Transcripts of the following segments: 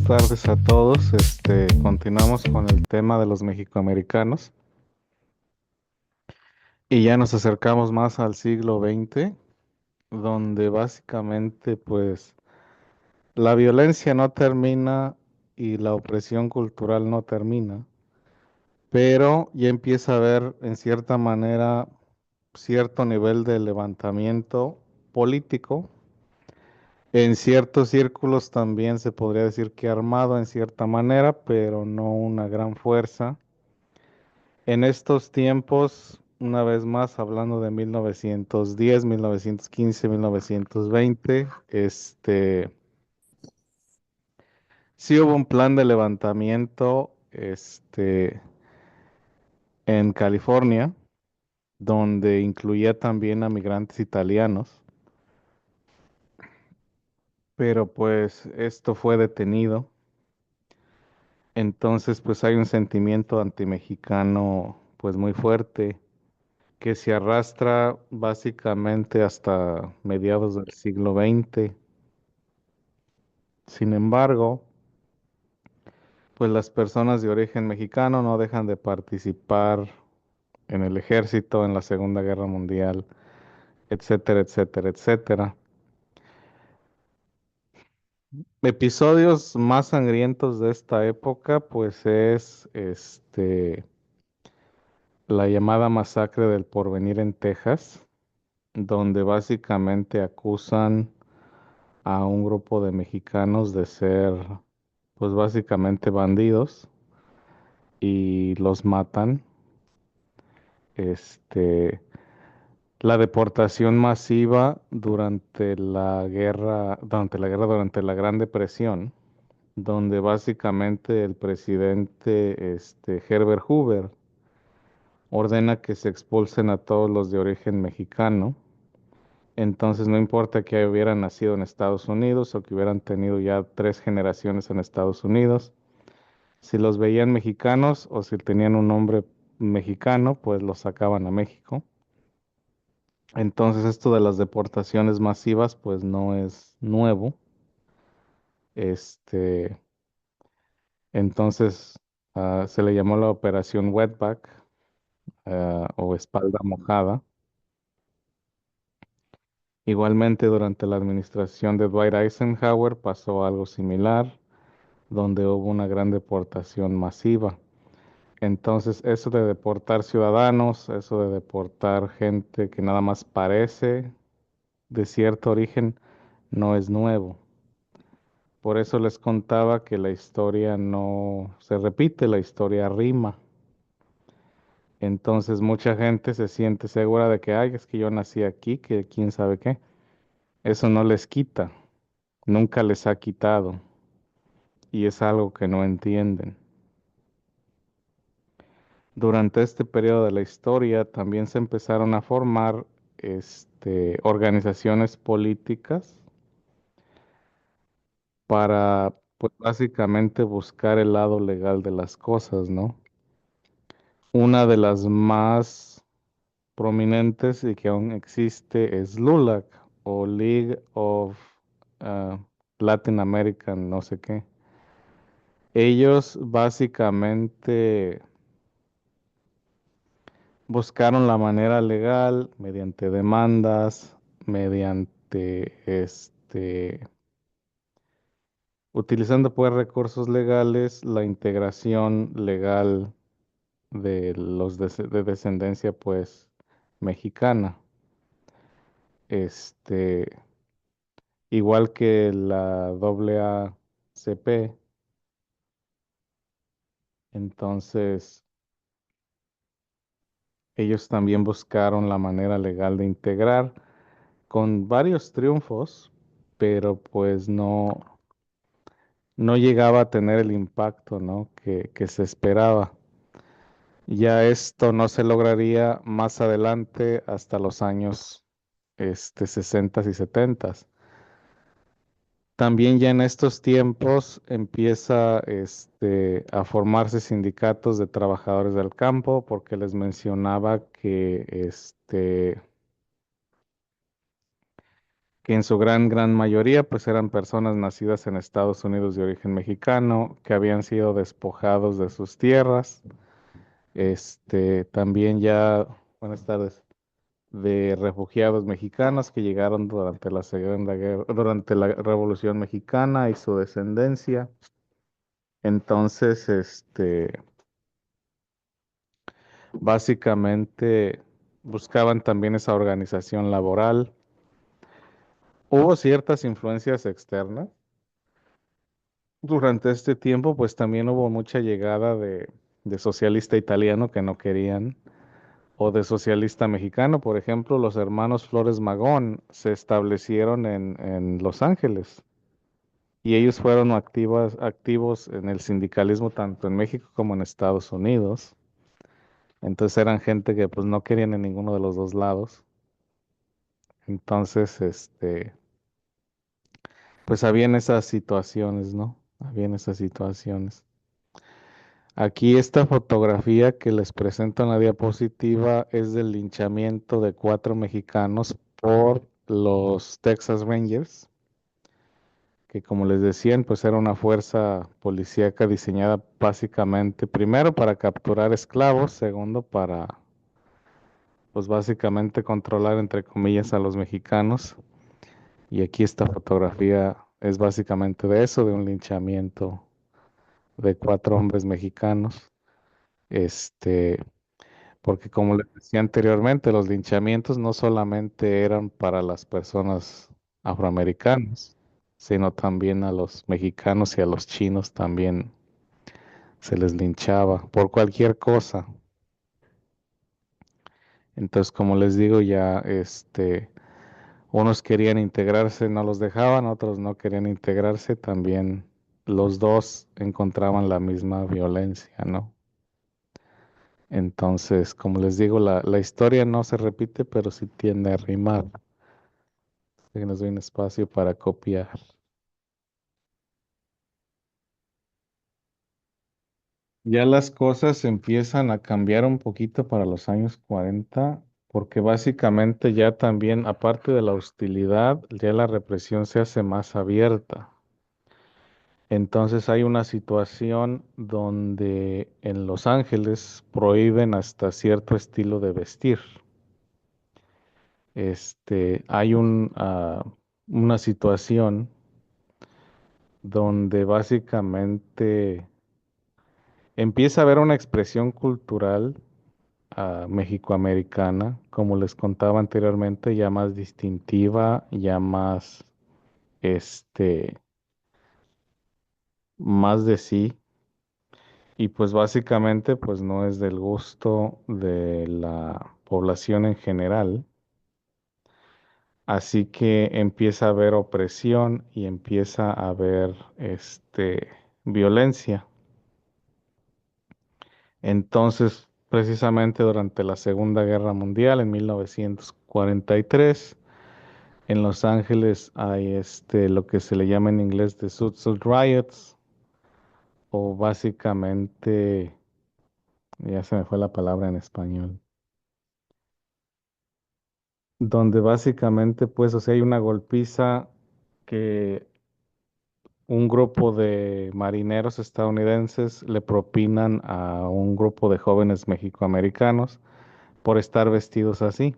tardes a todos. Continuamos con el tema de los mexicoamericanos y ya nos acercamos más al siglo XX, donde básicamente pues la violencia no termina y la opresión cultural no termina, pero ya empieza a haber en cierta manera cierto nivel de levantamiento político. En ciertos círculos también se podría decir que armado en cierta manera, pero no una gran fuerza. En estos tiempos, una vez más, hablando de 1910, 1915, 1920, sí hubo un plan de levantamiento, en California, donde incluía también a migrantes italianos, pero pues esto fue detenido. Entonces, pues hay un sentimiento antimexicano, pues muy fuerte, que se arrastra básicamente hasta mediados del siglo XX. Sin embargo, pues las personas de origen mexicano no dejan de participar en el ejército, en la Segunda Guerra Mundial, etcétera, etcétera, etcétera. Episodios más sangrientos de esta época, pues es la llamada masacre del Porvenir en Texas, donde básicamente acusan a un grupo de mexicanos de ser, pues básicamente bandidos y los matan. Este, la deportación masiva durante la Gran Depresión, donde básicamente el presidente, Herbert Hoover, ordena que se expulsen a todos los de origen mexicano. Entonces no importa que hubieran nacido en Estados Unidos o que hubieran tenido ya tres generaciones en Estados Unidos, si los veían mexicanos o si tenían un nombre mexicano, pues los sacaban a México. Entonces esto de las deportaciones masivas, pues no es nuevo. Este, entonces se le llamó la Operación Wetback, o espalda mojada. Igualmente durante la administración de Dwight Eisenhower pasó algo similar, donde hubo una gran deportación masiva. Entonces, eso de deportar ciudadanos, eso de deportar gente que nada más parece de cierto origen, no es nuevo. Por eso les contaba que la historia no se repite, la historia rima. Entonces, mucha gente se siente segura de que, ay, es que yo nací aquí, que quién sabe qué. Eso no les quita, nunca les ha quitado, y es algo que no entienden. Durante este periodo de la historia también se empezaron a formar organizaciones políticas para, pues básicamente buscar el lado legal de las cosas, ¿no? Una de las más prominentes y que aún existe es LULAC o League of ah, Latin American, no sé qué. Ellos básicamente buscaron la manera legal mediante demandas, mediante utilizando pues recursos legales, la integración legal de los de descendencia pues mexicana. Este, igual que la AACP, entonces ellos también buscaron la manera legal de integrar con varios triunfos, pero pues no llegaba a tener el impacto, ¿no? que se esperaba. Ya esto no se lograría más adelante hasta los años 60 y 70. También ya en estos tiempos empieza a formarse sindicatos de trabajadores del campo, porque les mencionaba que en su gran mayoría pues eran personas nacidas en Estados Unidos de origen mexicano, que habían sido despojados de sus tierras, también ya, buenas tardes, de refugiados mexicanos que llegaron durante la Segunda Guerra, durante la Revolución Mexicana y su descendencia. Entonces, básicamente buscaban también esa organización laboral. Hubo ciertas influencias externas. Durante este tiempo, pues también hubo mucha llegada de socialista italiano que no querían, o de socialista mexicano. Por ejemplo, los hermanos Flores Magón se establecieron en Los Ángeles y ellos fueron activos en el sindicalismo tanto en México como en Estados Unidos. Entonces eran gente que pues no querían en ninguno de los dos lados. Entonces, pues habían esas situaciones, ¿no? Habían esas situaciones. Aquí esta fotografía que les presento en la diapositiva es del linchamiento de 4 mexicanos por los Texas Rangers, que como les decían, pues era una fuerza policíaca diseñada básicamente, primero para capturar esclavos, segundo para, pues básicamente controlar entre comillas a los mexicanos. Y aquí esta fotografía es básicamente de eso, de un linchamiento de 4 hombres mexicanos. Este, Porque como les decía anteriormente, los linchamientos no solamente eran para las personas afroamericanas, sino también a los mexicanos y a los chinos también se les linchaba por cualquier cosa. Entonces, como les digo, ya unos querían integrarse, no los dejaban, otros no querían integrarse, también los dos encontraban la misma violencia, ¿no? Entonces, como les digo, la historia no se repite, pero sí tiende a rimar. Que nos doy un espacio para copiar. Ya las cosas empiezan a cambiar un poquito para los años 40, porque básicamente ya también, aparte de la hostilidad, ya la represión se hace más abierta. Entonces hay una situación donde en Los Ángeles prohíben hasta cierto estilo de vestir. Hay una situación donde básicamente empieza a haber una expresión cultural mexicoamericana, como les contaba anteriormente, ya más distintiva, ya más, este, más de sí, y pues básicamente pues no es del gusto de la población en general, así que empieza a haber opresión y empieza a haber, violencia. Entonces, precisamente durante la Segunda Guerra Mundial, en 1943, en Los Ángeles hay lo que se le llama en inglés the Zoot Suit Riots, o básicamente, ya se me fue la palabra en español, donde básicamente, pues, o sea, hay una golpiza que un grupo de marineros estadounidenses le propinan a un grupo de jóvenes mexicoamericanos por estar vestidos así.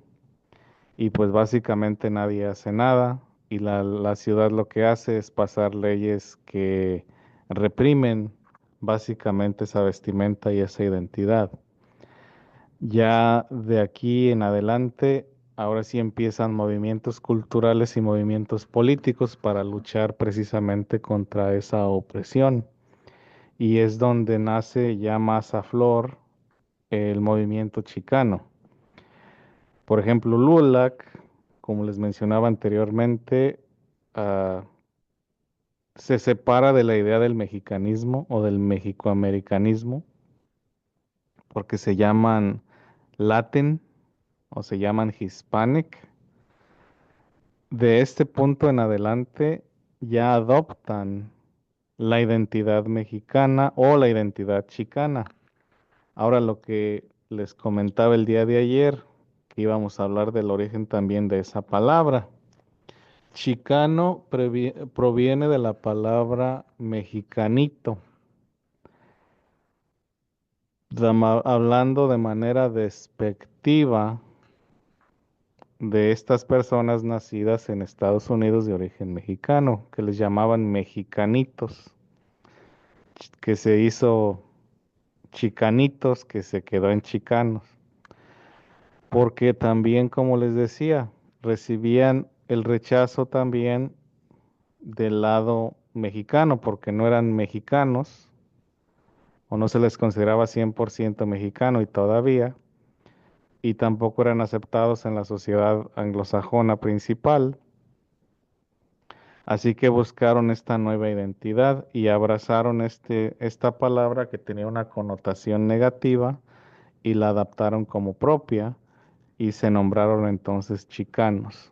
Y pues básicamente nadie hace nada y la ciudad lo que hace es pasar leyes que reprimen básicamente esa vestimenta y esa identidad. Ya de aquí en adelante, ahora sí empiezan movimientos culturales y movimientos políticos para luchar precisamente contra esa opresión. Y es donde nace ya más a flor el movimiento chicano. Por ejemplo, LULAC, como les mencionaba anteriormente, ah, se separa de la idea del mexicanismo o del mexicoamericanismo porque se llaman Latin o se llaman Hispanic. De este punto en adelante ya adoptan la identidad mexicana o la identidad chicana. Ahora lo que les comentaba el día de ayer, que íbamos a hablar del origen también de esa palabra. Chicano proviene de la palabra mexicanito, hablando de manera despectiva de estas personas nacidas en Estados Unidos de origen mexicano, que les llamaban mexicanitos, que se hizo chicanitos, que se quedó en chicanos, porque también, como les decía, recibían el rechazo también del lado mexicano, porque no eran mexicanos o no se les consideraba 100% mexicano y todavía, y tampoco eran aceptados en la sociedad anglosajona principal. Así que buscaron esta nueva identidad y abrazaron esta palabra que tenía una connotación negativa y la adaptaron como propia y se nombraron entonces chicanos.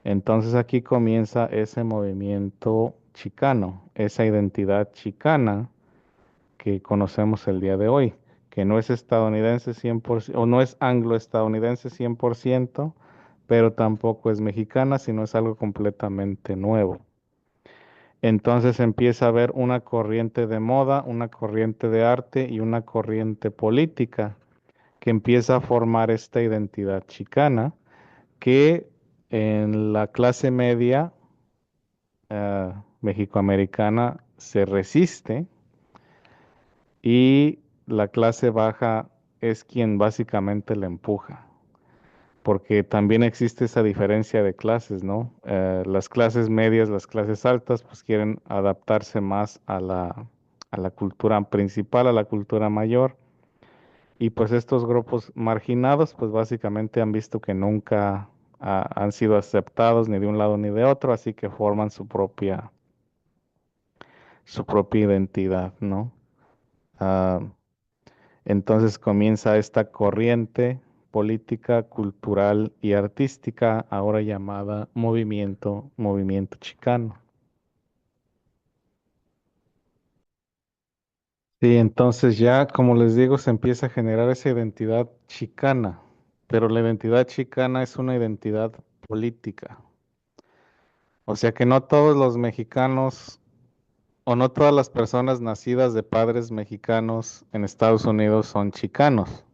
Entonces aquí comienza ese movimiento chicano, esa identidad chicana que conocemos el día de hoy, que no es estadounidense 100% o no es anglo-estadounidense 100%, pero tampoco es mexicana, sino es algo completamente nuevo. Entonces empieza a haber una corriente de moda, una corriente de arte y una corriente política que empieza a formar esta identidad chicana que en la clase media mexicoamericana se resiste y la clase baja es quien básicamente la empuja, porque también existe esa diferencia de clases, ¿no? Las clases medias, las clases altas, pues quieren adaptarse más a la cultura principal, a la cultura mayor, y pues estos grupos marginados, pues básicamente han visto que nunca han sido aceptados ni de un lado ni de otro, así que forman su propia identidad, ¿no? Ah, entonces comienza esta corriente política, cultural y artística, ahora llamada movimiento chicano. Sí, entonces ya, como les digo, se empieza a generar esa identidad chicana, pero la identidad chicana es una identidad política. O sea que no todos los mexicanos o no todas las personas nacidas de padres mexicanos en Estados Unidos son chicanos,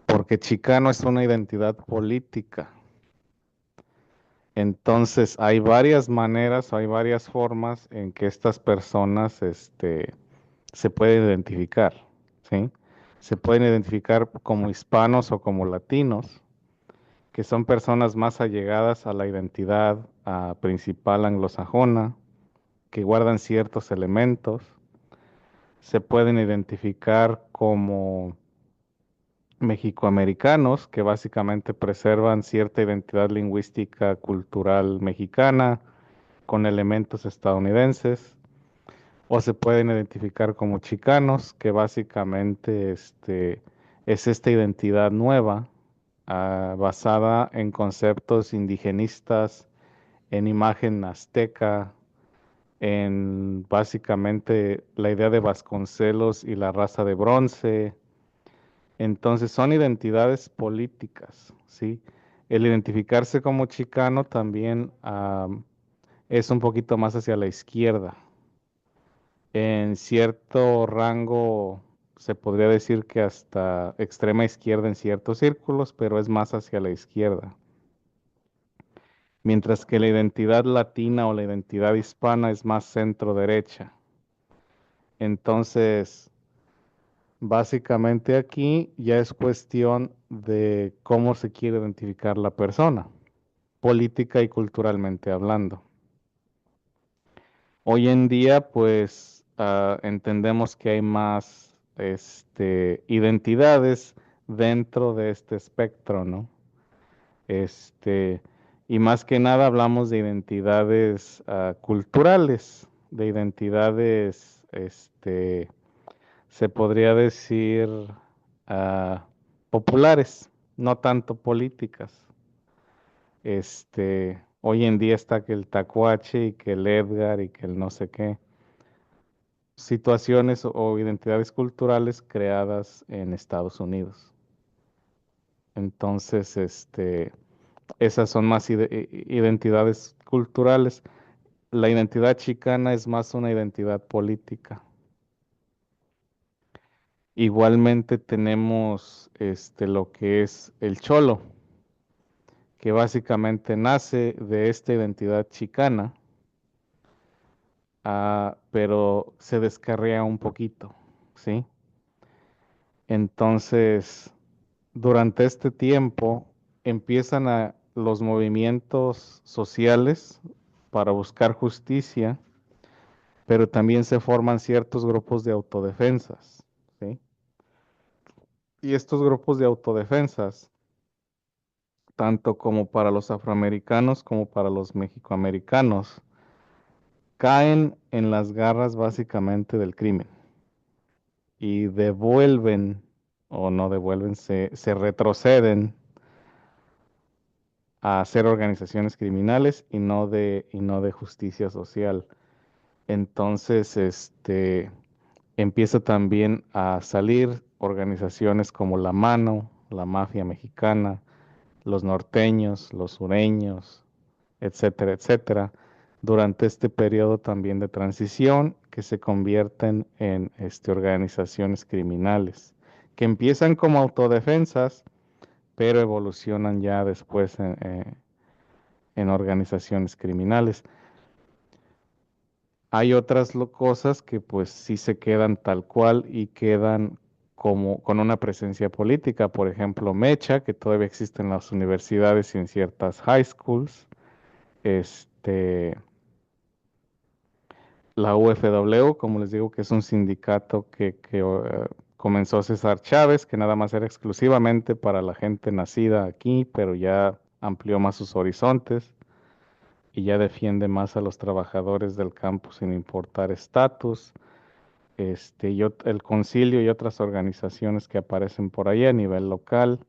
porque chicano es una identidad política. Entonces, hay varias maneras, hay varias formas en que estas personas, se pueden identificar, ¿sí? Se pueden identificar como hispanos o como latinos, que son personas más allegadas a la identidad principal anglosajona, que guardan ciertos elementos. Se pueden identificar como mexicoamericanos, que básicamente preservan cierta identidad lingüística cultural mexicana con elementos estadounidenses, o se pueden identificar como chicanos, que básicamente es esta identidad nueva, basada en conceptos indigenistas, en imagen azteca, en básicamente la idea de Vasconcelos y la raza de bronce. Entonces son identidades políticas, ¿sí? El identificarse como chicano también es un poquito más hacia la izquierda. En cierto rango se podría decir que hasta extrema izquierda en ciertos círculos, pero es más hacia la izquierda. Mientras que la identidad latina o la identidad hispana es más centro derecha. Entonces, básicamente aquí ya es cuestión de cómo se quiere identificar la persona, política y culturalmente hablando. Hoy en día, pues, entendemos que hay más, identidades dentro de este espectro, ¿no? Este, y más que nada hablamos de identidades, culturales, de identidades, se podría decir, populares, no tanto políticas. Hoy en día está que el tacuache y que el Edgar y que el no sé qué. Situaciones o identidades culturales creadas en Estados Unidos. Entonces, esas son más identidades culturales. La identidad chicana es más una identidad política. Igualmente tenemos lo que es el cholo, que básicamente nace de esta identidad chicana, pero se descarría un poquito, ¿sí? Entonces, durante este tiempo empiezan los movimientos sociales para buscar justicia, pero también se forman ciertos grupos de autodefensas, ¿sí? Y estos grupos de autodefensas, tanto como para los afroamericanos como para los mexicoamericanos, caen en las garras básicamente del crimen y devuelven, o no devuelven, se retroceden a hacer organizaciones criminales y no de justicia social. Entonces, empieza también a salir organizaciones como La Mano, la Mafia Mexicana, los norteños, los sureños, etcétera, etcétera, durante este periodo también de transición que se convierten en organizaciones criminales, que empiezan como autodefensas, pero evolucionan ya después en organizaciones criminales. Hay otras cosas que pues sí se quedan tal cual y quedan como con una presencia política, por ejemplo, Mecha, que todavía existe en las universidades y en ciertas high schools, este, la UFW, como les digo, que es un sindicato que comenzó César Chávez, que nada más era exclusivamente para la gente nacida aquí, pero ya amplió más sus horizontes y ya defiende más a los trabajadores del campo sin importar estatus. El Concilio y otras organizaciones que aparecen por ahí a nivel local.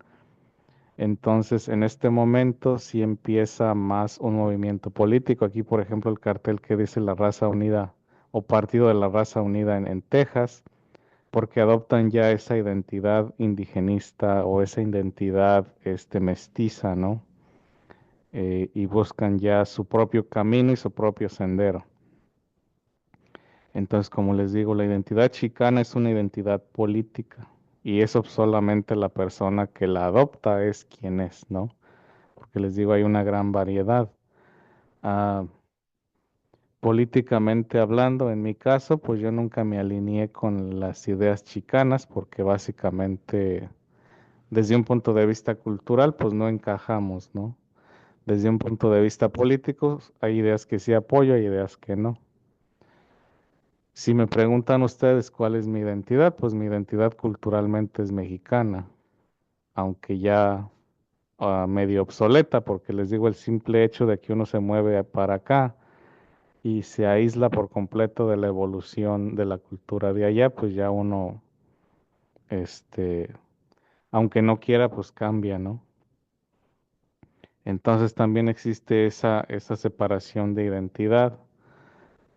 Entonces, en este momento sí empieza más un movimiento político. Aquí, por ejemplo, el cartel que dice la Raza Unida o Partido de la Raza Unida en Texas, porque adoptan ya esa identidad indigenista o esa identidad mestiza, ¿no? Y buscan ya su propio camino y su propio sendero. Entonces, como les digo, la identidad chicana es una identidad política y eso solamente la persona que la adopta es quien es, ¿no? Porque les digo, hay una gran variedad. Ah, políticamente hablando, en mi caso, pues yo nunca me alineé con las ideas chicanas porque básicamente, desde un punto de vista cultural, pues no encajamos, ¿no? Desde un punto de vista político, hay ideas que sí apoyo, hay ideas que no. Si me preguntan ustedes cuál es mi identidad, pues mi identidad culturalmente es mexicana, aunque ya medio obsoleta, porque les digo, el simple hecho de que uno se mueve para acá y se aísla por completo de la evolución de la cultura de allá, pues ya uno, este, aunque no quiera, pues cambia, ¿no? Entonces también existe esa separación de identidad,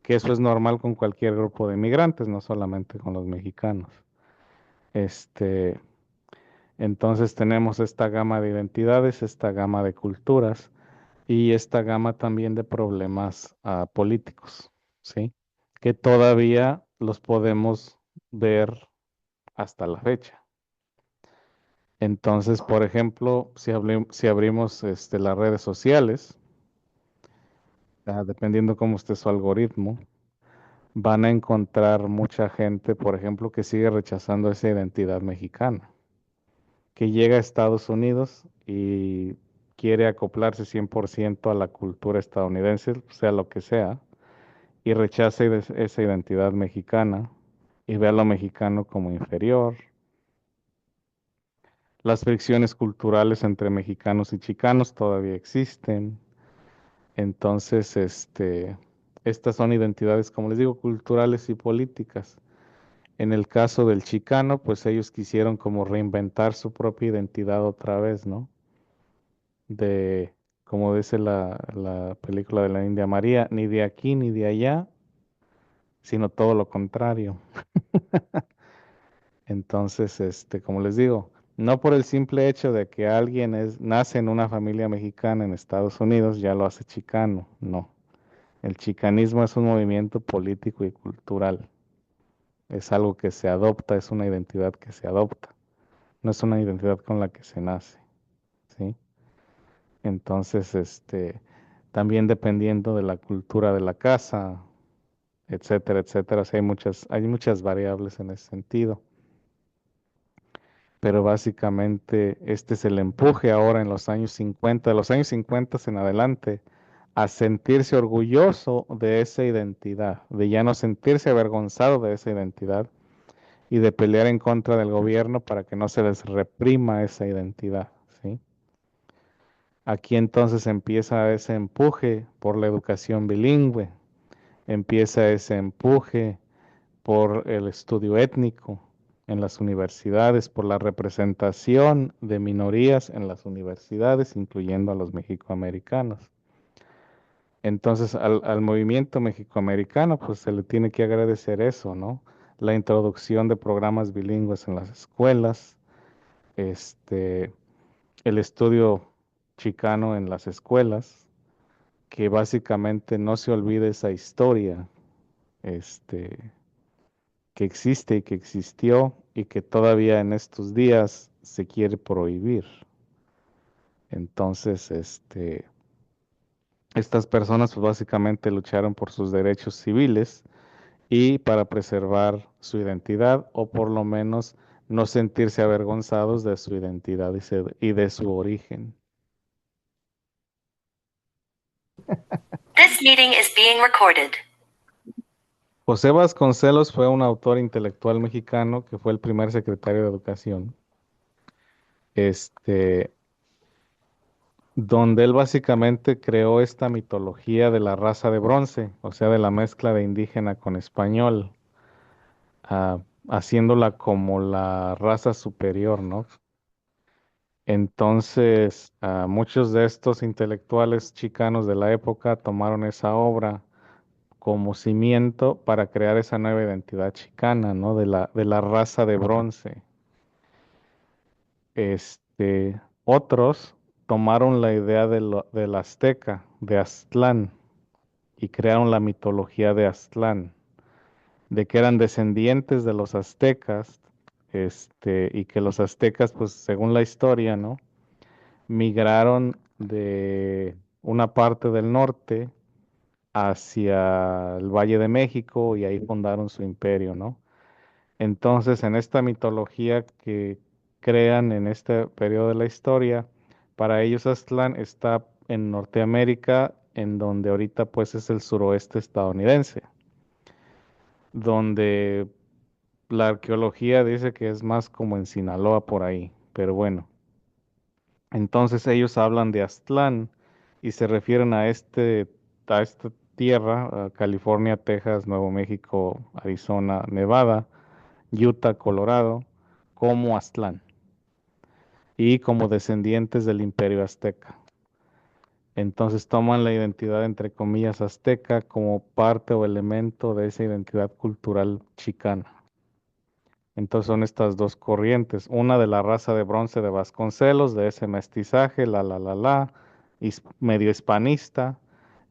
que eso es normal con cualquier grupo de migrantes, no solamente con los mexicanos. Este, entonces tenemos esta gama de identidades, esta gama de culturas y esta gama también de problemas políticos, ¿sí? Que todavía los podemos ver hasta la fecha. Entonces, por ejemplo, si abrimos las redes sociales, dependiendo cómo esté su algoritmo, van a encontrar mucha gente, por ejemplo, que sigue rechazando esa identidad mexicana, que llega a Estados Unidos y quiere acoplarse 100% a la cultura estadounidense, sea lo que sea, y rechaza esa identidad mexicana y ve a lo mexicano como inferior. Las fricciones culturales entre mexicanos y chicanos todavía existen. Entonces, estas son identidades, como les digo, culturales y políticas. En el caso del chicano, pues ellos quisieron como reinventar su propia identidad otra vez, ¿no? De, como dice la película de la India María, ni de aquí ni de allá, sino todo lo contrario. Entonces, como les digo, No por el simple hecho de que alguien nace en una familia mexicana en Estados Unidos, ya lo hace chicano, no. El chicanismo es un movimiento político y cultural. Es algo que se adopta, es una identidad que se adopta. No es una identidad con la que se nace, ¿sí? Entonces, también dependiendo de la cultura de la casa, etcétera, etcétera, o sea, hay muchas variables en ese sentido. Pero básicamente este es el empuje ahora en los años 50, de los años 50 en adelante, a sentirse orgulloso de esa identidad, de ya no sentirse avergonzado de esa identidad y de pelear en contra del gobierno para que no se les reprima esa identidad, ¿sí? Aquí entonces empieza ese empuje por la educación bilingüe, empieza ese empuje por el estudio étnico en las universidades, por la representación de minorías en las universidades, incluyendo a los mexicoamericanos. Entonces, al movimiento mexicoamericano, pues se le tiene que agradecer eso, ¿no? La introducción de programas bilingües en las escuelas, este, el estudio chicano en las escuelas, que básicamente no se olvide esa historia, este, que existe y que existió y que todavía en estos días se quiere prohibir. Entonces, estas personas pues básicamente lucharon por sus derechos civiles y para preservar su identidad o por lo menos no sentirse avergonzados de su identidad y de su origen. This meeting is being recorded. José Vasconcelos fue un autor intelectual mexicano que fue el primer secretario de Educación, este, donde él básicamente creó esta mitología de la raza de bronce, o sea, de la mezcla de indígena con español, haciéndola como la raza superior, ¿no? Entonces, muchos de estos intelectuales chicanos de la época tomaron esa obra como cimiento para crear esa nueva identidad chicana, ¿no? De la raza de bronce. Otros tomaron la idea del azteca, de Aztlán, y crearon la mitología de Aztlán, de que eran descendientes de los aztecas, y que los aztecas, pues según la historia, ¿no? Migraron de una parte del norte hacia el Valle de México y ahí fundaron su imperio, ¿no? Entonces, en esta mitología que crean en este periodo de la historia, para ellos Aztlán está en Norteamérica, en donde ahorita pues es el suroeste estadounidense, donde la arqueología dice que es más como en Sinaloa por ahí, pero bueno. Entonces ellos hablan de Aztlán y se refieren a esta tierra, a California, Texas, Nuevo México, Arizona, Nevada, Utah, Colorado, como Aztlán y como descendientes del Imperio Azteca. Entonces toman la identidad, entre comillas, azteca como parte o elemento de esa identidad cultural chicana. Entonces son estas dos corrientes, una de la raza de bronce de Vasconcelos, de ese mestizaje, medio hispanista,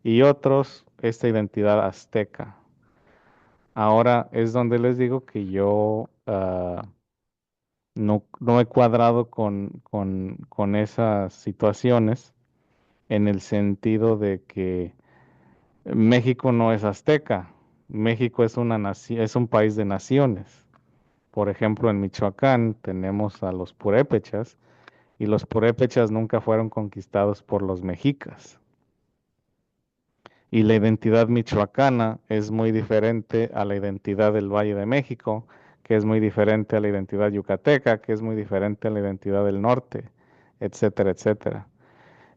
y otros, esta identidad azteca. Ahora es donde les digo que yo no he cuadrado con esas situaciones en el sentido de que México no es azteca, México es un país de naciones. Por ejemplo, en Michoacán tenemos a los purépechas y los purépechas nunca fueron conquistados por los mexicas. Y la identidad michoacana es muy diferente a la identidad del Valle de México, que es muy diferente a la identidad yucateca, que es muy diferente a la identidad del norte, etcétera, etcétera.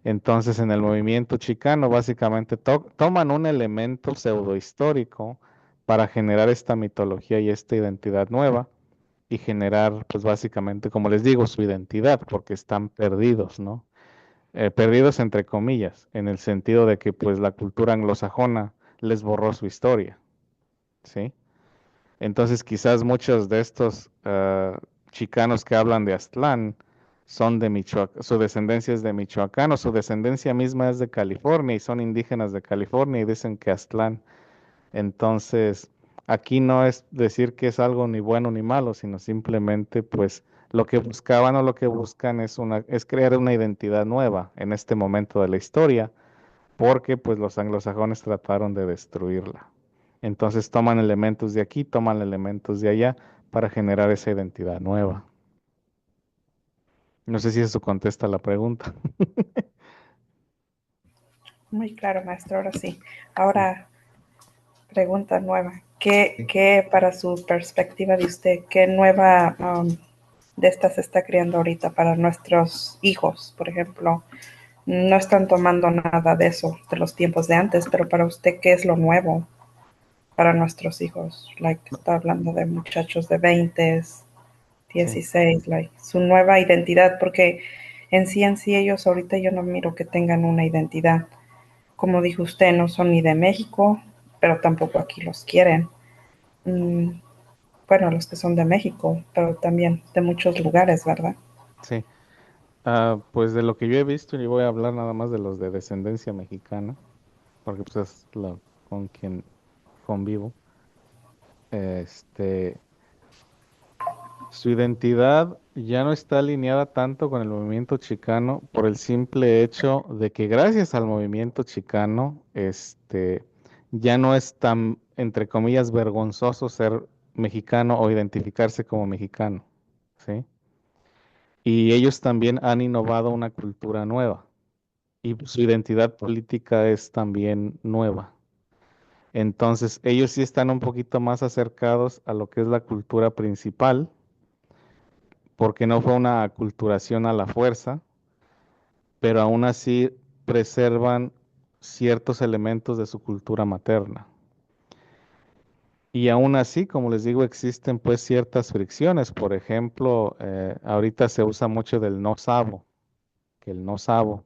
Entonces, en el movimiento chicano, básicamente toman un elemento pseudohistórico para generar esta mitología y esta identidad nueva y generar, pues básicamente, como les digo, su identidad, porque están perdidos, ¿no? Perdidos entre comillas, en el sentido de que pues la cultura anglosajona les borró su historia, ¿sí? Entonces quizás muchos de estos chicanos que hablan de Aztlán son de Michoacán, su descendencia es de Michoacán o su descendencia misma es de California y son indígenas de California y dicen que Aztlán. Entonces, aquí no es decir que es algo ni bueno ni malo, sino simplemente pues lo que buscaban o lo que buscan es crear una identidad nueva en este momento de la historia, porque pues los anglosajones trataron de destruirla. Entonces toman elementos de aquí, toman elementos de allá para generar esa identidad nueva. No sé si eso contesta la pregunta. Muy claro, maestro, ahora sí. Sí, Ahora, pregunta nueva. ¿Qué, sí. qué para su perspectiva de usted, qué nueva de estas se está creando ahorita para nuestros hijos, por ejemplo? No están tomando nada de eso, de los tiempos de antes, pero para usted, ¿qué es lo nuevo para nuestros hijos? Like, está hablando de muchachos de 20, Sí. 16, like, su nueva identidad, porque en sí ellos ahorita yo no miro que tengan una identidad. Como dijo usted, no son ni de México, pero tampoco aquí los quieren. Mm, bueno, los que son de México, pero también de muchos lugares, ¿verdad? Sí. Pues de lo que yo he visto, y voy a hablar nada más de los de descendencia mexicana, porque pues es con quien convivo. Este, su identidad ya no está alineada tanto con el movimiento chicano por el simple hecho de que gracias al movimiento chicano, ya no es tan, entre comillas, vergonzoso ser mexicano o identificarse como mexicano, ¿sí? Y ellos también han innovado una cultura nueva y su identidad política es también nueva. Entonces, ellos sí están un poquito más acercados a lo que es la cultura principal, porque no fue una aculturación a la fuerza, pero aún así preservan ciertos elementos de su cultura materna. Y aún así, como les digo, existen pues ciertas fricciones. Por ejemplo, ahorita se usa mucho del no sabo, que el no sabo,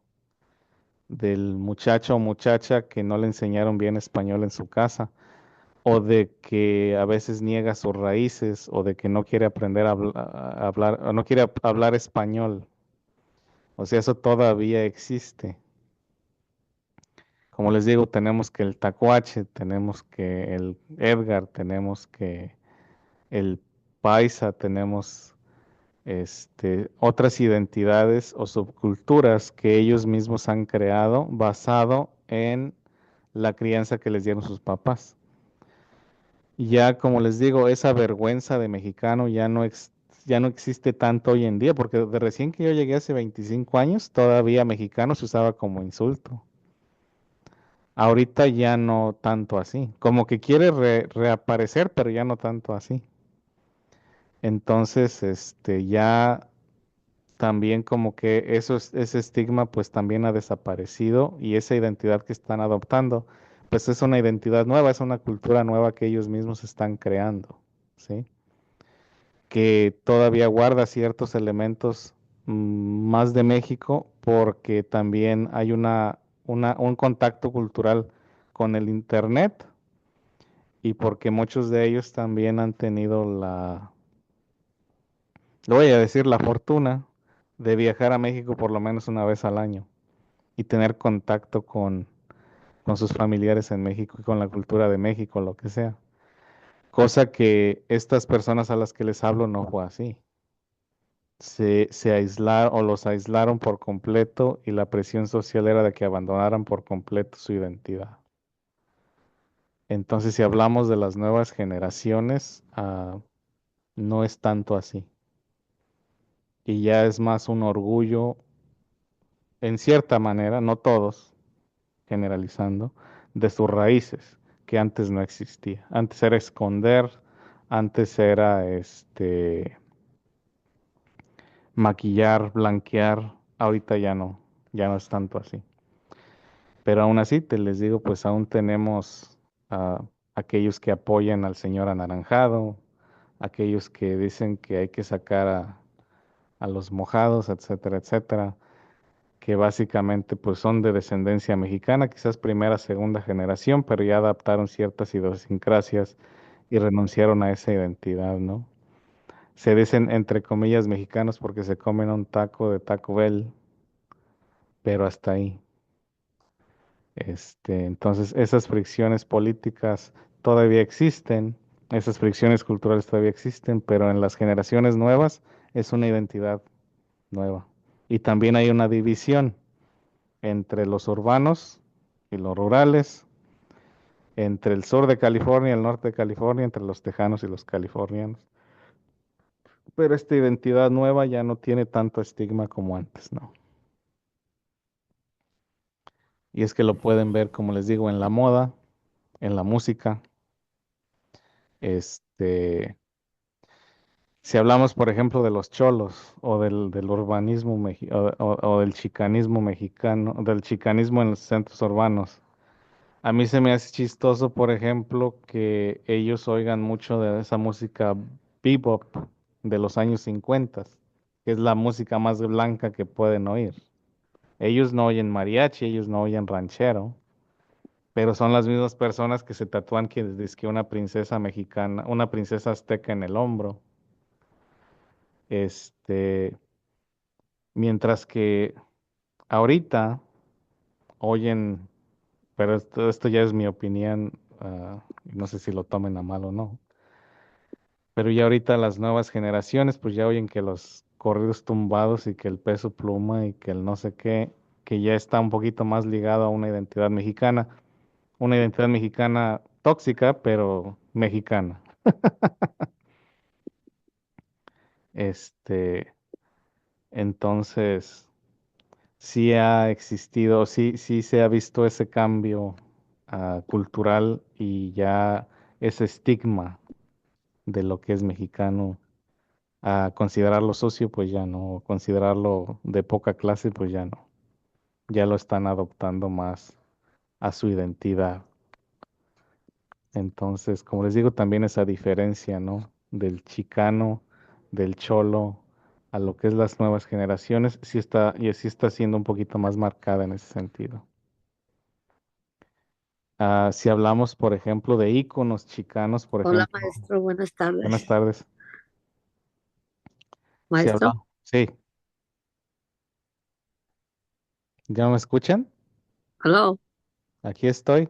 del muchacho o muchacha que no le enseñaron bien español en su casa, o de que a veces niega sus raíces, o de que no quiere aprender a hablar, o no quiere hablar español. O sea, eso todavía existe. Como les digo, tenemos que el tacuache, tenemos que el Edgar, tenemos que el paisa, tenemos otras identidades o subculturas que ellos mismos han creado basado en la crianza que les dieron sus papás. Ya, como les digo, esa vergüenza de mexicano ya no existe tanto hoy en día, porque de recién que yo llegué hace 25 años, todavía mexicano se usaba como insulto. Ahorita ya no tanto así, como que quiere reaparecer, pero ya no tanto así. Entonces, ya también como que ese estigma pues también ha desaparecido y esa identidad que están adoptando, pues es una identidad nueva, es una cultura nueva que ellos mismos están creando, ¿sí? Que todavía guarda ciertos elementos más de México porque también hay un contacto cultural con el Internet y porque muchos de ellos también han tenido le voy a decir, la fortuna de viajar a México por lo menos una vez al año y tener contacto con sus familiares en México y con la cultura de México, lo que sea. Cosa que estas personas a las que les hablo no fue así. Se aislaron o los aislaron por completo y la presión social era de que abandonaran por completo su identidad. Entonces, si hablamos de las nuevas generaciones, no es tanto así. Y ya es más un orgullo, en cierta manera, no todos, generalizando, de sus raíces, que antes no existía. Antes era esconder, antes era maquillar, blanquear, ahorita ya no es tanto así. Pero aún así, te les digo, pues aún tenemos a aquellos que apoyan al señor anaranjado, aquellos que dicen que hay que sacar a los mojados, etcétera, etcétera, que básicamente pues son de descendencia mexicana, quizás primera, segunda generación, pero ya adaptaron ciertas idiosincrasias y renunciaron a esa identidad, ¿no? Se dicen entre comillas mexicanos porque se comen un taco de Taco Bell, pero hasta ahí. Entonces, esas fricciones políticas todavía existen, esas fricciones culturales todavía existen, pero en las generaciones nuevas es una identidad nueva. Y también hay una división entre los urbanos y los rurales, entre el sur de California y el norte de California, entre los tejanos y los californianos. Pero esta identidad nueva ya no tiene tanto estigma como antes, ¿no? Y es que lo pueden ver, como les digo, en la moda, en la música, este, si hablamos, por ejemplo, de los cholos o del urbanismo o del chicanismo mexicano, del chicanismo en los centros urbanos, a mí se me hace chistoso, por ejemplo, que ellos oigan mucho de esa música bebop de los años 50, que es la música más blanca que pueden oír. Ellos no oyen mariachi, ellos no oyen ranchero, pero son las mismas personas que se tatúan que es que una princesa mexicana, una princesa azteca en el hombro. Este, Mientras que ahorita oyen, pero esto ya es mi opinión, no sé si lo tomen a mal o no, pero ya ahorita las nuevas generaciones pues ya oyen que los corridos tumbados y que el Peso Pluma y que el no sé qué, que ya está un poquito más ligado a una identidad mexicana tóxica, pero mexicana. Este, entonces, sí ha existido, sí se ha visto ese cambio cultural y ya ese estigma de lo que es mexicano, a considerarlo socio, pues ya no, considerarlo de poca clase, pues ya no, ya lo están adoptando más a su identidad. Entonces, como les digo, también esa diferencia, ¿no? Del chicano, del cholo, a lo que es las nuevas generaciones, sí está siendo un poquito más marcada en ese sentido. Si hablamos, por ejemplo, de íconos chicanos, por Hola, ejemplo, maestro, buenas tardes. buenas tardes. Si Maestro, hablamos, sí, ¿ya me escuchan? hello. Aquí estoy.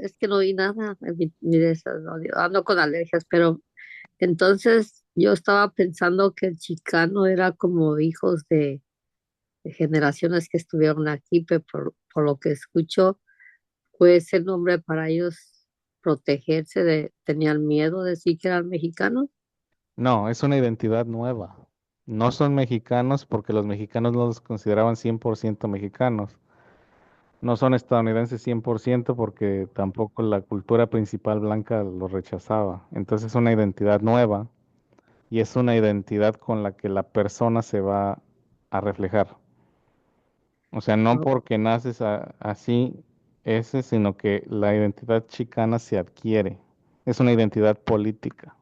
Es que no oí nada. De eso, no, ando con alergias, pero entonces yo estaba pensando que el chicano era como hijos de generaciones que estuvieron aquí, pero por lo que escucho, fue ese nombre para ellos protegerse tenían miedo de decir que eran mexicanos. No, es una identidad nueva. No son mexicanos porque los mexicanos no los consideraban 100% mexicanos. No son estadounidenses 100% porque tampoco la cultura principal blanca los rechazaba. Entonces es una identidad nueva y es una identidad con la que la persona se va a reflejar. O sea, no ¿No? porque naces así, ese, sino que la identidad chicana se adquiere. Es una identidad política.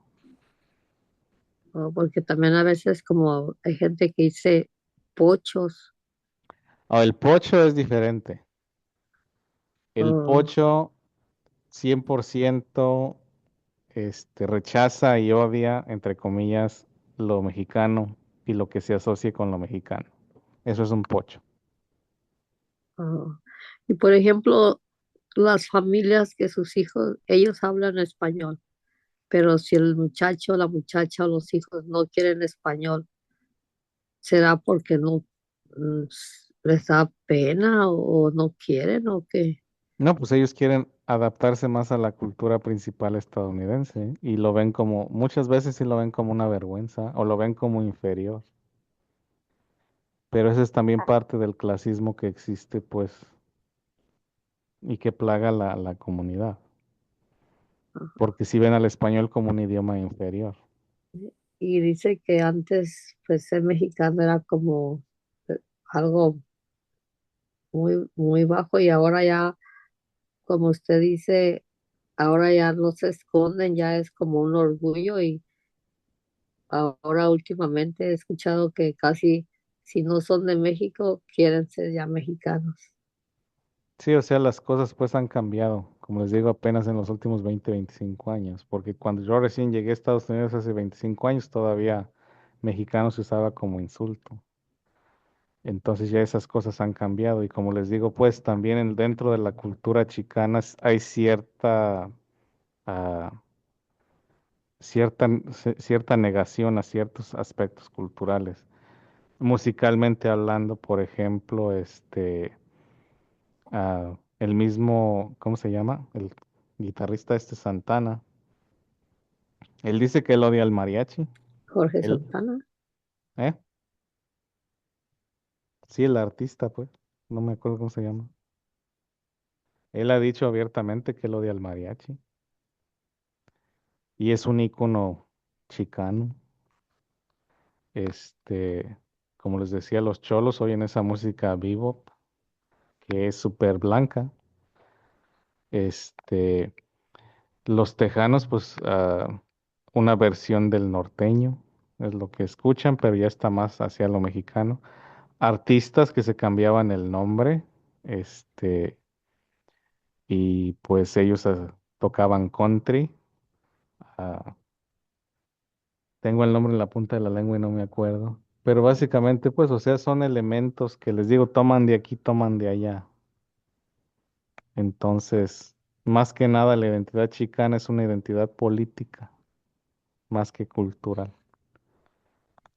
O porque también a veces como hay gente que dice pochos. O el pocho es diferente. El O, pocho 100% rechaza y odia, entre comillas, lo mexicano y lo que se asocie con lo mexicano. Eso es un pocho. o- y por ejemplo, las familias que sus hijos, ellos hablan español, pero si el muchacho, la muchacha o los hijos no quieren español, ¿será porque no les da pena o no quieren o qué? No, pues ellos quieren adaptarse más a la cultura principal estadounidense y lo ven como, muchas veces sí lo ven como una vergüenza o lo ven como inferior. Pero ese es también parte del clasismo que existe, pues, y que plaga la comunidad, porque si ven al español como un idioma inferior. Y dice que antes, pues ser mexicano era como eh, algo muy bajo y ahora ya, como usted dice, ahora ya no se esconden, ya es como un orgullo y ahora últimamente he escuchado que casi si no son de México quieren ser ya mexicanos. Sí, o sea, las cosas pues han cambiado. como les digo, apenas en los últimos 20, 25 años, porque cuando yo recién llegué a Estados Unidos hace 25 años, todavía mexicano se usaba como insulto. Entonces ya esas cosas han cambiado y como les digo, pues también dentro de la cultura chicana hay ah, cierta negación a ciertos aspectos culturales. Musicalmente hablando, por ejemplo, el mismo, ¿cómo se llama? El guitarrista Santana. Él dice que él odia al mariachi. Jorge Él, Santana. ¿eh? Sí, el artista, pues. No me acuerdo cómo se llama. Él ha dicho abiertamente que él odia al mariachi. Y es un ícono chicano. Este, como les decía, los cholos oyen esa música bebop, que es súper blanca. Este, los tejanos, pues, una versión del norteño es lo que escuchan, pero ya está más hacia lo mexicano. Artistas que se cambiaban el nombre, y pues ellos tocaban country. ah, Tengo el nombre en la punta de la lengua y no me acuerdo. Pero básicamente, pues, o sea, son elementos que les digo, toman de aquí, toman de allá. Entonces, más que nada, la identidad chicana es una identidad política, más que cultural.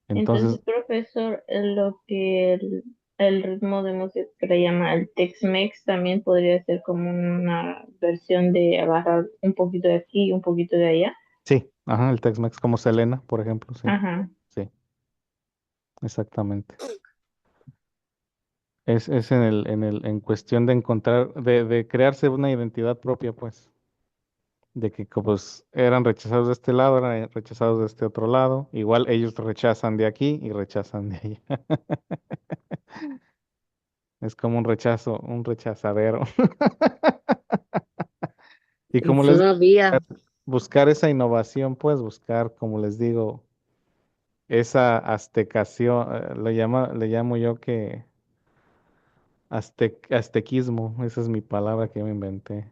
Entonces, Entonces, profesor, lo que el ritmo de música que le llama el Tex-Mex también podría ser como una versión de agarrar un poquito de aquí y un poquito de allá. sí, ajá, el Tex-Mex como Selena, por ejemplo, sí, Ajá. sí, exactamente. Es en cuestión de encontrar, de crearse una identidad propia, pues, de que pues eran rechazados de este lado, eran rechazados de este otro lado, igual ellos rechazan de aquí y rechazan de allá. Es como un rechazadero. Y Y como les digo, todavía, buscar esa innovación, pues buscar, como les digo, esa aztecación, le llamo yo que aztequismo, esa es mi palabra que yo me inventé,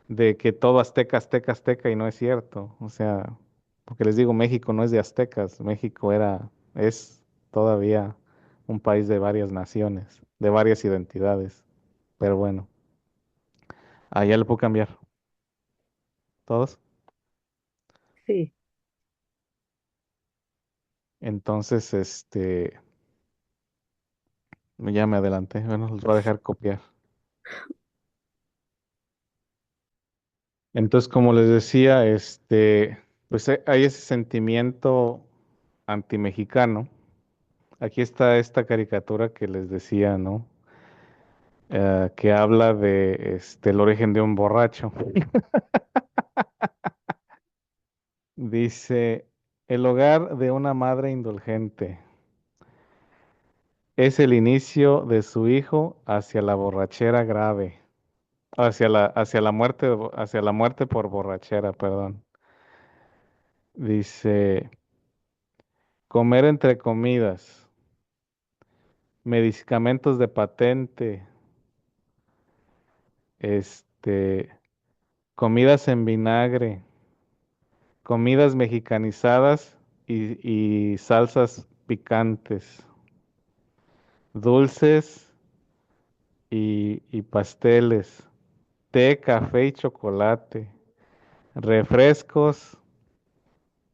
de que todo azteca, azteca, azteca, y no es cierto. O sea, porque les digo, México no es de aztecas, México es todavía un país de varias naciones, de varias identidades. Pero bueno, allá le puedo cambiar. ¿Todos? sí. Entonces, ya me adelanté, bueno, los voy a dejar copiar. Entonces, como les decía, pues hay ese sentimiento antimexicano. Aquí está esta caricatura que les decía, ¿no? Que habla de el origen de un borracho. Dice, el hogar de una madre indulgente es el inicio de su hijo hacia la borrachera grave, hacia la muerte por borrachera, perdón. Dice, comer entre comidas, medicamentos de patente, este, comidas en vinagre, comidas mexicanizadas y salsas picantes, dulces y pasteles, té, café y chocolate, refrescos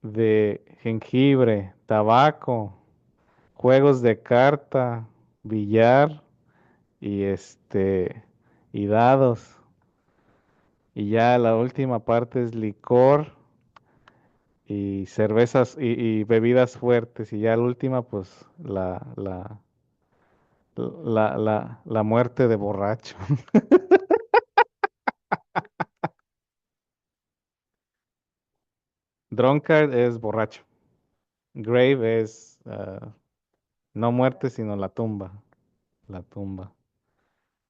de jengibre, tabaco, juegos de carta, billar y y dados. Y ya la última parte es licor y cervezas y bebidas fuertes. Y ya la última, pues la muerte de borracho. Drunkard es borracho. Grave es no muerte, sino la tumba. La tumba.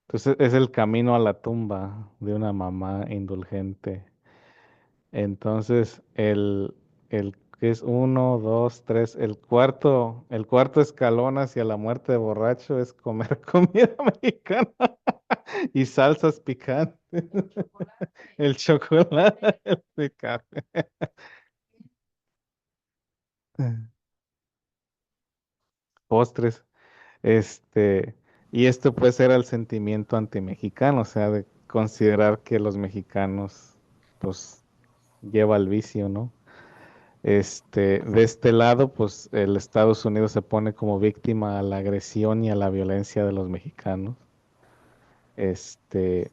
Entonces es el camino a la tumba de una mamá indulgente. Entonces el que es uno, dos, tres, el cuarto escalón hacia la muerte de borracho es comer comida mexicana. Y salsas picantes. El chocolate picante. Postres. Y esto puede ser el sentimiento antimexicano, o sea, de considerar que los mexicanos, pues, lleva al vicio, ¿no? De este lado, pues, el Estados Unidos se pone como víctima a la agresión y a la violencia de los mexicanos. Este,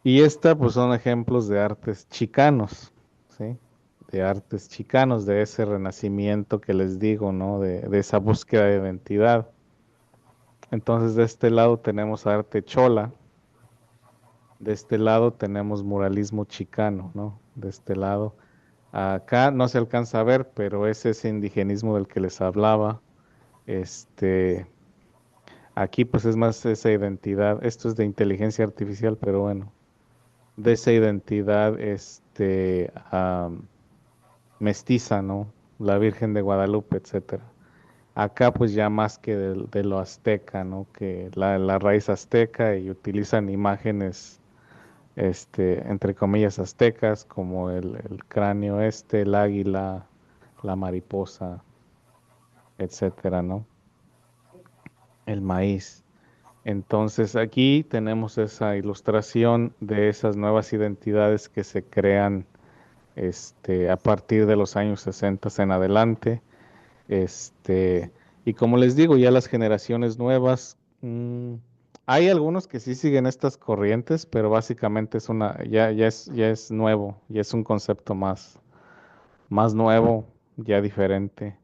y pues, son ejemplos de artes chicanos, ¿sí? De artes chicanos, de ese renacimiento que les digo, ¿no? De esa búsqueda de identidad. Entonces, de este lado tenemos arte chola, de este lado tenemos muralismo chicano, ¿no? De este lado. Acá no se alcanza a ver, pero es ese indigenismo del que les hablaba. Este, Aquí pues es más esa identidad. Esto es de inteligencia artificial, pero bueno, de esa identidad, mestiza, ¿no? La Virgen de Guadalupe, etcétera. Acá pues ya más que de lo azteca, ¿no? Que la raíz azteca y utilizan imágenes entre comillas, aztecas, como el cráneo el águila, la mariposa, etcétera, ¿no? El maíz. Entonces aquí tenemos esa ilustración de esas nuevas identidades que se crean a partir de los años 60 en adelante. Este, y como les digo, ya las generaciones nuevas, hay algunos que sí siguen estas corrientes, pero básicamente ya es nuevo, ya es un concepto más nuevo, ya diferente.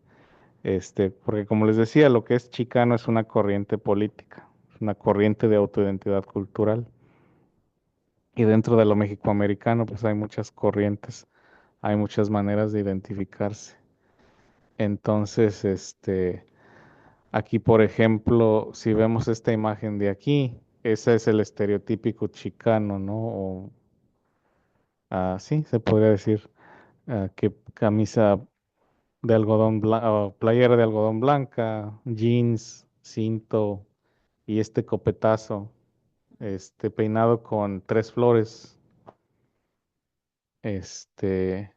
Porque como les decía, lo que es chicano es una corriente política, es una corriente de autoidentidad cultural. Y dentro de lo mexicoamericano, pues hay muchas corrientes, hay muchas maneras de identificarse. Entonces, aquí, por ejemplo, si vemos esta imagen de aquí, ese es el estereotípico chicano, ¿no? Sí, se podría decir que camisa de algodón blanco, playera de algodón blanca, jeans, cinto y este copetazo, peinado con tres flores, este,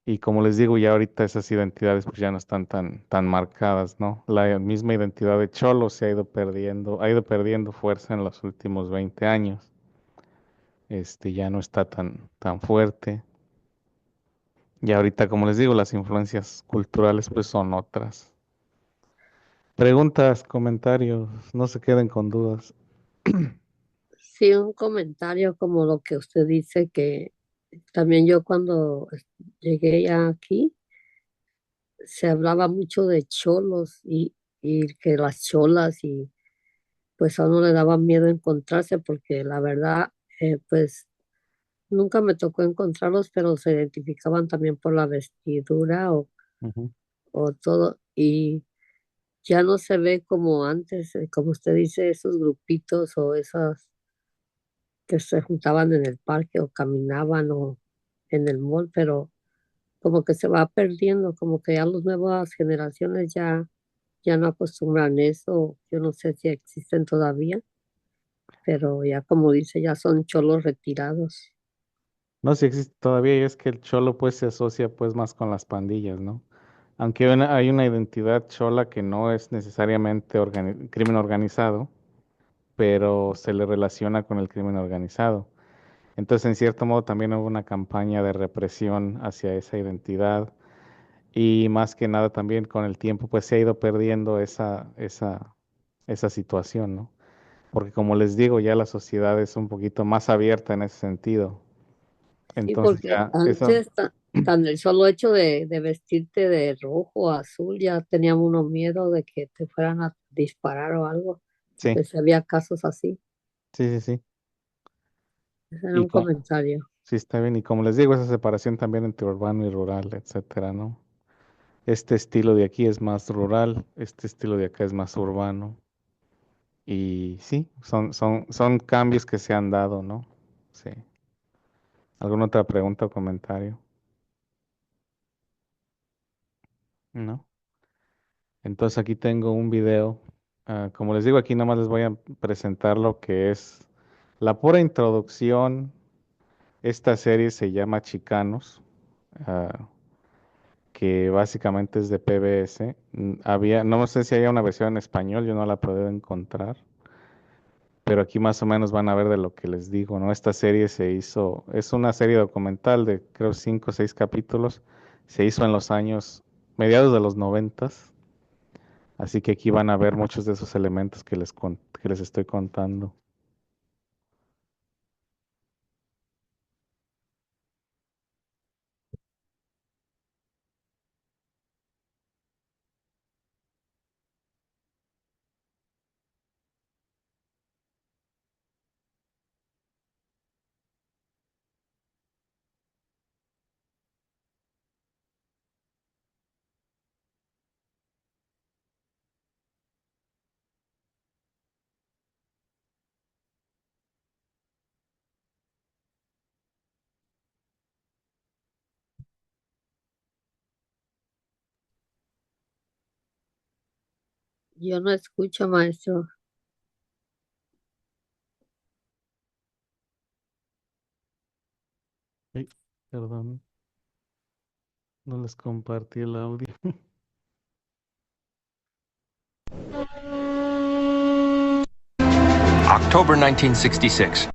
y como les digo, ya ahorita esas identidades pues ya no están tan marcadas, ¿no? La misma identidad de Cholo se ha ido perdiendo fuerza en los últimos 20 años. Ya no está tan fuerte. Y ahorita, como les digo, las influencias culturales pues son otras. Preguntas, comentarios, no se queden con dudas. Sí, un comentario como lo que usted dice, que también yo cuando llegué ya aquí, se hablaba mucho de cholos y que las cholas y pues a uno le daba miedo encontrarse porque la verdad, pues nunca me tocó encontrarlos, pero se identificaban también por la vestidura Ujú, o todo y ya no se ve como antes, como usted dice, esos grupitos o esas que se juntaban en el parque o caminaban o en el mall, pero como que se va perdiendo, como que ya las nuevas generaciones ya no acostumbran eso, yo no sé si existen todavía, pero ya como dice, ya son cholos retirados. no, si existe todavía, y es que el cholo pues se asocia pues más con las pandillas, ¿no? Aunque hay una identidad chola que no es necesariamente crimen organizado, pero se le relaciona con el crimen organizado. Entonces, en cierto modo, también hubo una campaña de represión hacia esa identidad y más que nada también con el tiempo, pues se ha ido perdiendo esa situación, ¿no? Porque como les digo, ya la sociedad es un poquito más abierta en ese sentido. Sí, Entonces porque ya eso, antes tan el solo hecho de vestirte de rojo o azul ya tenía uno miedo de que te fueran a disparar o algo. sí, Pues había casos así. sí, sí, sí. Ese era Y un comentario. sí está bien. Y como les digo, esa separación también entre urbano y rural, etcétera, ¿no? Este estilo de aquí es más rural, este estilo de acá es más urbano. Y sí, son cambios que se han dado, ¿no? Sí. ¿Alguna otra pregunta o comentario? ¿No? Entonces aquí tengo un video Como les digo, aquí nada más les voy a presentar lo que es la pura introducción. Esta serie se llama Chicanos, ah, que básicamente es de PBS. No sé si hay una versión en español, yo no la puedo encontrar, pero aquí más o menos van a ver de lo que les digo, ¿no? Esta serie se hizo, es una serie documental de creo 5 o 6 capítulos, se hizo en los años mediados de los 90, así que aquí van a ver muchos de esos elementos que les estoy contando. Yo no escucho, maestro. Ay, perdón, no les compartí el audio. October 1966.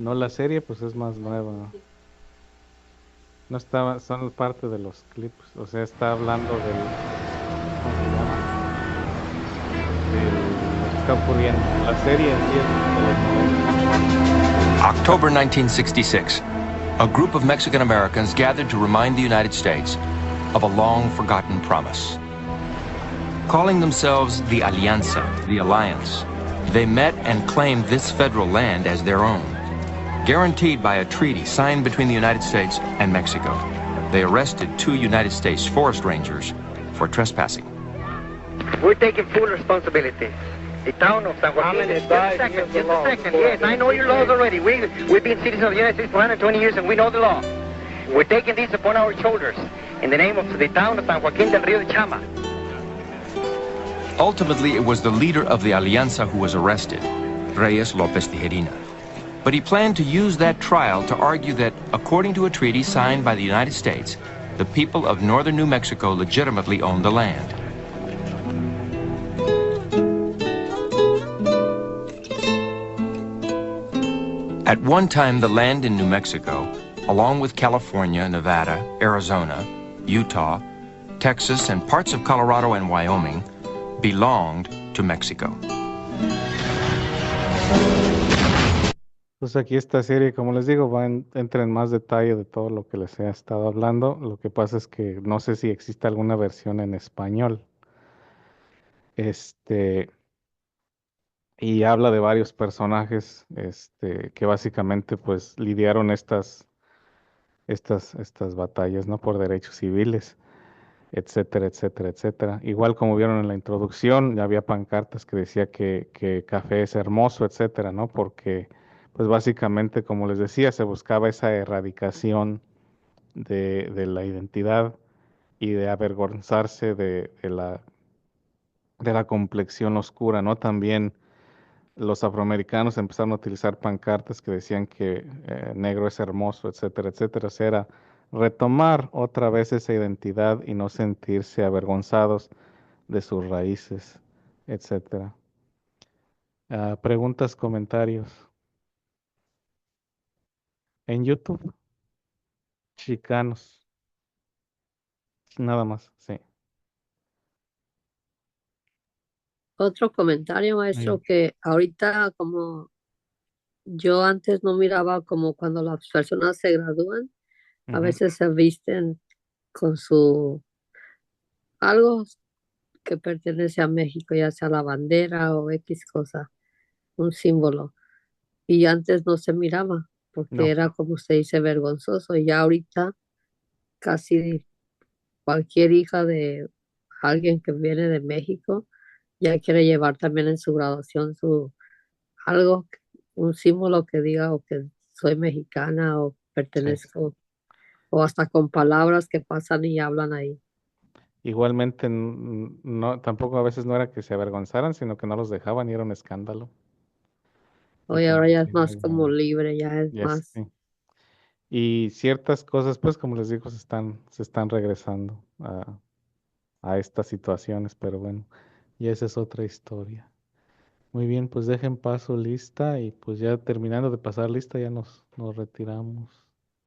No, la serie pues es más nueva. No estaba, son parte de los clips, o sea, está hablando ¿cómo se llama? De lo que está ocurriendo. La serie en sí es de los 90. October 1966. A group of Mexican Americans gathered to remind the United States of a long forgotten promise. Calling themselves the Alianza, the Alliance, they met and claimed this federal land as their own, guaranteed by a treaty signed between the United States and Mexico. They arrested 2 United States forest rangers for trespassing. We're taking full responsibility. The town of San Joaquin. Just a second. Yes, I know your laws already. We've been citizens of the United States for 120 years and we know the law. We're taking this upon our shoulders in the name of the town of San Joaquin del Río de Chama. Ultimately, it was the leader of the Alianza who was arrested, Reyes Lopez Tijerina. But he planned to use that trial to argue that, according to a treaty signed by the United States, the people of northern New Mexico legitimately owned the land. At one time, the land in New Mexico, along with California, Nevada, Arizona, Utah, Texas, and parts of Colorado and Wyoming, belonged to Mexico. Pues aquí esta serie, como les digo, entra en más detalle de todo lo que les he estado hablando. Lo que pasa es que no sé si existe alguna versión en español. Este, y habla de varios personajes, que básicamente pues lidiaron estas batallas, ¿no? Por derechos civiles, etcétera, etcétera, etcétera. Igual como vieron en la introducción, ya había pancartas que decía que café es hermoso, etcétera, ¿no? Porque, pues básicamente, como les decía, se buscaba esa erradicación de la identidad y de avergonzarse de la complexión oscura, ¿no? También los afroamericanos empezaron a utilizar pancartas que decían que negro es hermoso, etcétera, etcétera. O sea, era retomar otra vez esa identidad y no sentirse avergonzados de sus raíces, etcétera. Preguntas, comentarios. En YouTube, chicanos, nada más, sí. Otro comentario, maestro, Ahí. que ahorita como yo antes no miraba como cuando las personas se gradúan, a Ujú. veces se visten con su algo que pertenece a México, ya sea la bandera o X cosa, un símbolo. Y antes no se miraba. porque No, era como se dice vergonzoso. Y ya ahorita casi cualquier hija de alguien que viene de México ya quiere llevar también en su graduación algo, un símbolo que diga o que soy mexicana o sí. pertenezco, o hasta con palabras que pasan y hablan ahí. Igualmente, no, tampoco a veces no era que se avergonzaran, sino que no los dejaban y era un escándalo. Y Hoy como ahora que ya es sí, más como libre, ya es ya más. sí. Y ciertas cosas, pues como les digo, se están regresando a estas situaciones, pero bueno, y esa es otra historia. Muy bien, pues dejen paso lista y pues ya terminando de pasar lista ya nos retiramos.